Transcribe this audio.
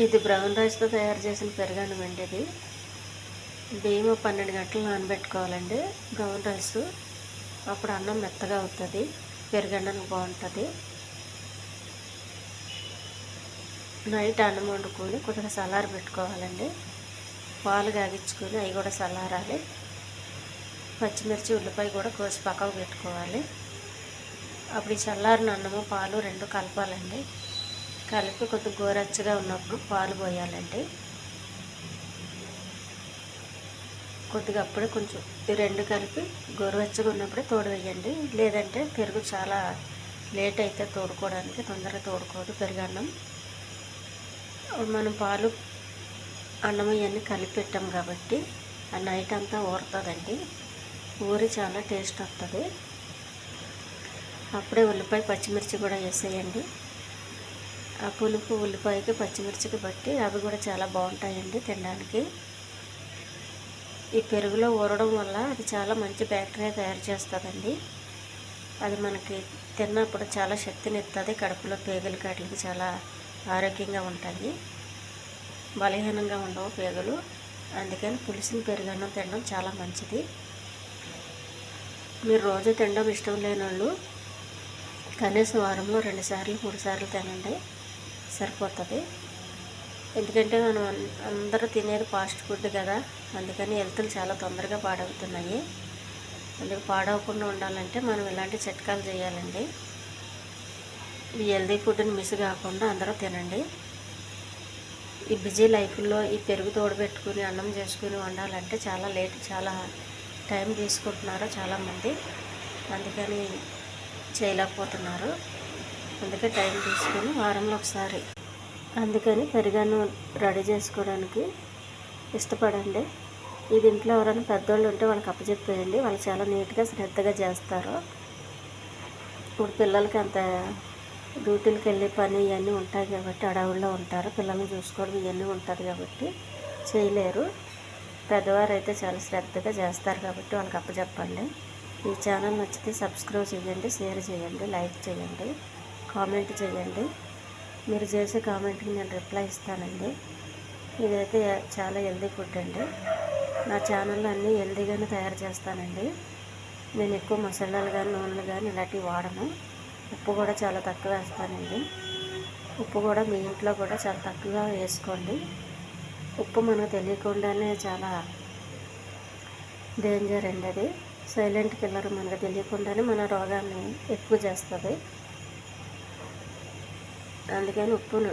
ఇది బ్రౌన్ రైస్తో తయారు చేసిన పెరుగన్నం అండి. ఇది బియ్యం 12 గంటలు నానబెట్టుకోవాలండి బ్రౌన్ రైస్. అప్పుడు అన్నం మెత్తగా అవుతుంది, పెరుగన్నం బాగుంటుంది. నైట్ అన్నం వండుకొని కొద్దిగా చల్లారి పెట్టుకోవాలండి. పాలు కాగించుకొని అవి కూడా చల్లారాలి. పచ్చిమిర్చి ఉల్లిపాయ కూడా కోసి పక్కకు పెట్టుకోవాలి. అప్పుడు ఈ చల్లారిన అన్నము పాలు రెండు కలపాలండి. కలిపి కొద్దిగా గోరెచ్చగా ఉన్నప్పుడు పాలు పోయాలండి. కొద్దిగా అప్పుడే కొంచెం ఈ రెండు కలిపి గోరువెచ్చగా ఉన్నప్పుడే తోడు వేయండి. లేదంటే పెరుగు చాలా లేట్ అయితే తోడుకోవడానికి తొందరగా తోడుకోదు పెరుగన్నం. మనం పాలు అన్నం ఇవన్నీ కలిపి పెట్టాం కాబట్టి ఆ నైట్ అంతా ఊరుతుందండి. ఊరి చాలా టేస్ట్ వస్తుంది. అప్పుడే ఉల్లిపాయ పచ్చిమిర్చి కూడా వేసేయండి. ఆ పులుపు ఉల్లిపాయకి పచ్చిమిర్చికి బట్టి అవి కూడా చాలా బాగుంటాయండి తినడానికి. ఈ పెరుగులో ఊరడం వల్ల అది చాలా మంచి బ్యాక్టీరియా తయారు చేస్తుందండి. అది మనకి తిన్నప్పుడు చాలా శక్తిని ఇస్తుంది. కడుపులో పేగులు కాటికి చాలా ఆరోగ్యంగా ఉంటాయి, బలహీనంగా ఉండవు పేగులు. అందుకని పులిసిన పెరుగన్నం తినడం చాలా మంచిది. మీరు రోజు తినడం ఇష్టం లేని వాళ్ళు కనీసం వారంలో 2 సార్లు 3 సార్లు తినండి, సరిపోతుంది. ఎందుకంటే మనం అందరూ తినేది ఫాస్ట్ ఫుడ్ కదా, అందుకని హెల్త్లు చాలా తొందరగా పాడవుతున్నాయి. అందుకు పాడవకుండా ఉండాలంటే మనం ఇలాంటి చిట్కాలు చేయాలండి. ఈ హెల్తీ ఫుడ్ని మిస్ కాకుండా అందరూ తినండి. ఈ బిజీ లైఫ్లో ఈ పెరుగు తోడుపెట్టుకుని అన్నం చేసుకుని వండాలంటే చాలా టైం తీసుకుంటున్నారు చాలామంది. అందుకని చేయలేకపోతున్నారు. అందుకే టైం తీసుకుని వారంలో ఒకసారి అందుకని పెరుగన్నం రెడీ చేసుకోవడానికి ఇష్టపడండి. ఇది ఇంట్లో ఎవరైనా పెద్దవాళ్ళు ఉంటే వాళ్ళకి అప్పచెప్పేయండి. వాళ్ళు చాలా నీట్గా శ్రద్ధగా చేస్తారు. ఇప్పుడు పిల్లలకి అంత డ్యూటీలకు వెళ్ళే పని ఇవన్నీ ఉంటాయి కాబట్టి అడవుల్లో ఉంటారు, పిల్లల్ని చూసుకోవడం ఇవన్నీ ఉంటుంది కాబట్టి చేయలేరు. పెద్దవారు అయితే చాలా శ్రద్ధగా చేస్తారు కాబట్టి వాళ్ళకి అప్పచెప్పండి. ఈ ఛానల్ నచ్చితే సబ్స్క్రైబ్ చేయండి, షేర్ చేయండి, లైక్ చేయండి, కామెంట్ చేయండి. మీరు చేసే కామెంట్కి నేను రిప్లై ఇస్తానండి. ఇదైతే చాలా హెల్తీ ఫుడ్ అండి. నా ఛానల్లో అన్నీ హెల్తీగానే తయారు చేస్తానండి. నేను ఎక్కువ మసాలాలు కానీ నూనెలు కానీ ఇలాంటివి వాడను. ఉప్పు కూడా చాలా తక్కువ వేస్తానండి. ఉప్పు కూడా మీ ఇంట్లో కూడా చాలా తక్కువగా వేసుకోండి. ఉప్పు మనకు తెలియకుండానే చాలా డేంజర్ అండి. అది సైలెంట్ కిల్లర్, మనకు తెలియకుండానే మన రోగాన్ని ఎక్కువ చేస్తుంది. అందుకని ఉప్పును